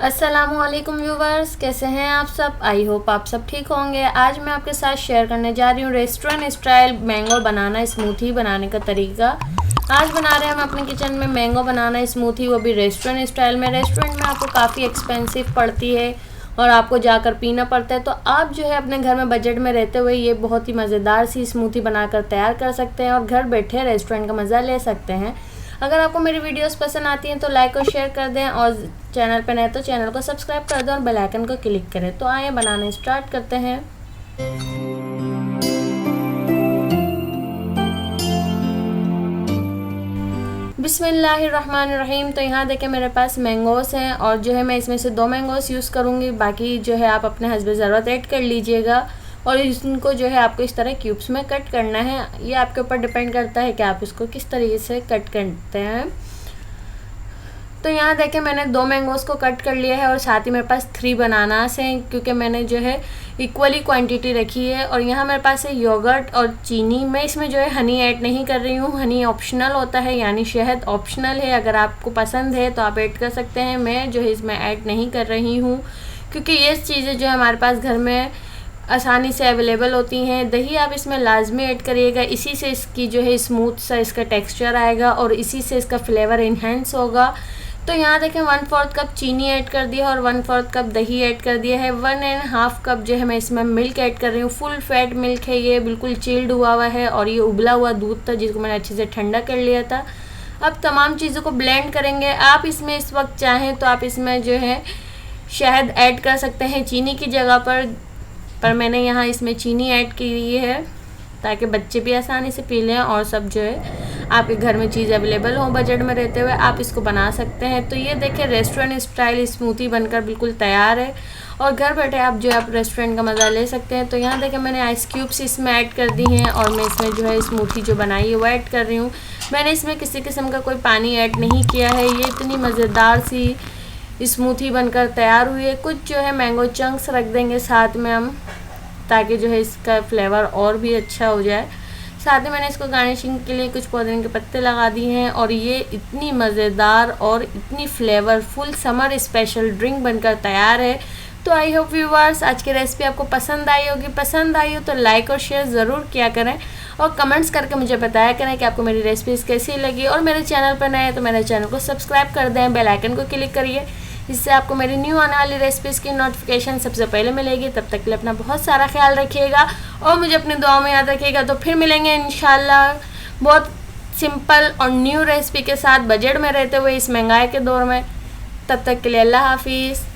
अस्सलामुअलैकुम व्यूवर्स, कैसे हैं आप सब। आई होप आप सब ठीक होंगे। आज मैं आपके साथ शेयर करने जा रही हूँ restaurant style mango banana smoothie बनाने का तरीका। आज बना रहे हैं हम अपने किचन में मैंगो बनाना स्मूथी, वो भी रेस्टोरेंट स्टाइल में। रेस्टोरेंट में आपको काफ़ी एक्सपेंसिव पड़ती है और आपको जाकर पीना पड़ता है, तो आप जो है अपने घर में बजट में रहते हुए ये बहुत ही मज़ेदार सी स्मूथी बनाकर तैयार कर सकते हैं और घर बैठे रेस्टोरेंट का मज़ा ले सकते हैं। अगर आपको मेरी वीडियोस पसंद आती हैं तो लाइक और शेयर कर दें, और चैनल पर नए तो चैनल को सब्सक्राइब कर दें और बेल आइकन को क्लिक करें। तो आइए बनाना स्टार्ट करते हैं। बिस्मिल्लाहिर्रहमानिर्रहीम। तो यहाँ देखें मेरे पास मैंगोस हैं और जो है मैं इसमें से 2 मैंगोस यूज़ करूँगी, बाकी जो है आप अपने हस्ब ज़रूरत ऐड कर लीजिएगा। और इनको जो है आपको इस तरह क्यूब्स में कट करना है। ये आपके ऊपर डिपेंड करता है कि आप इसको किस तरीके से कट करते हैं। तो यहाँ देखें मैंने 2 मैंगोज़ को कट कर लिया है और साथ ही मेरे पास 3 बनानास हैं, क्योंकि मैंने जो है इक्वली क्वांटिटी रखी है। और यहाँ मेरे पास है योगर्ट और चीनी। मैं इसमें जो है हनी ऐड नहीं कर रही हूँ। हनी ऑप्शनल होता है, यानी शहद ऑप्शनल है। अगर आपको पसंद है तो आप ऐड कर सकते हैं। मैं जो है इसमें ऐड नहीं कर रही हूँ, क्योंकि ये चीज़ें जो है हमारे पास घर में आसानी से अवेलेबल होती हैं। दही आप इसमें लाजमी ऐड करिएगा, इसी से इसकी जो है स्मूथ सा इसका टेक्सचर आएगा और इसी से इसका फ्लेवर इन्हेंस होगा। तो यहाँ देखें 1/4 कप चीनी ऐड कर दिया और 1/4 कप दही ऐड कर दिया है। 1.5 कप जो है मैं इसमें मिल्क ऐड कर रही हूँ। फुल फैट मिल्क है, ये बिल्कुल चिल्ड हुआ है और ये उबला हुआ दूध था जिसको मैंने अच्छे से ठंडा कर लिया था। अब तमाम चीज़ों को ब्लेंड करेंगे। आप इसमें इस वक्त चाहें तो आप इसमें जो है शहद ऐड कर सकते हैं चीनी की जगह पर मैंने यहाँ इसमें चीनी ऐड की है ताकि बच्चे भी आसानी से पी लें और सब जो है आपके घर में चीज़ अवेलेबल हो बजट में रहते हुए आप इसको बना सकते हैं। तो ये देखिए रेस्टोरेंट स्टाइल स्मूथी बनकर बिल्कुल तैयार है और घर बैठे आप जो है आप रेस्टोरेंट का मज़ा ले सकते हैं। तो यहाँ देखिए मैंने आइस क्यूब्स इसमें ऐड कर दी हैं और मैं इसमें जो है स्मूथी जो बनाई है वो ऐड कर रही हूँ। मैंने इसमें किसी किस्म का कोई पानी ऐड नहीं किया है। ये इतनी मज़ेदार सी स्मूथी बनकर तैयार हुई है। कुछ जो है मैंगो चंक्स रख देंगे साथ में हम, ताकि जो है इसका फ्लेवर और भी अच्छा हो जाए। साथ ही मैंने इसको गार्निशिंग के लिए कुछ पुदीने के पत्ते लगा दिए हैं और ये इतनी मज़ेदार और इतनी फ्लेवरफुल समर स्पेशल ड्रिंक बनकर तैयार है। तो आई होप व्यूअर्स आज की रेसिपी आपको पसंद आई होगी। पसंद आई हो तो लाइक और शेयर ज़रूर किया करें और कमेंट्स करके मुझे बताया करें कि आपको मेरी रेसिपीज़ कैसी लगी। और मेरे चैनल पर नए हैं तो मेरे चैनल को सब्सक्राइब कर दें, बेल आइकन को क्लिक करिए, इससे आपको मेरी न्यू आने वाली रेसिपीज़ की नोटिफिकेशन सबसे पहले मिलेगी। तब तक के लिए अपना बहुत सारा ख्याल रखिएगा और मुझे अपनी दुआओं में याद रखिएगा। तो फिर मिलेंगे इंशाल्लाह बहुत सिंपल और न्यू रेसिपी के साथ बजट में रहते हुए इस महंगाई के दौर में। तब तक के लिए अल्लाह हाफिज़।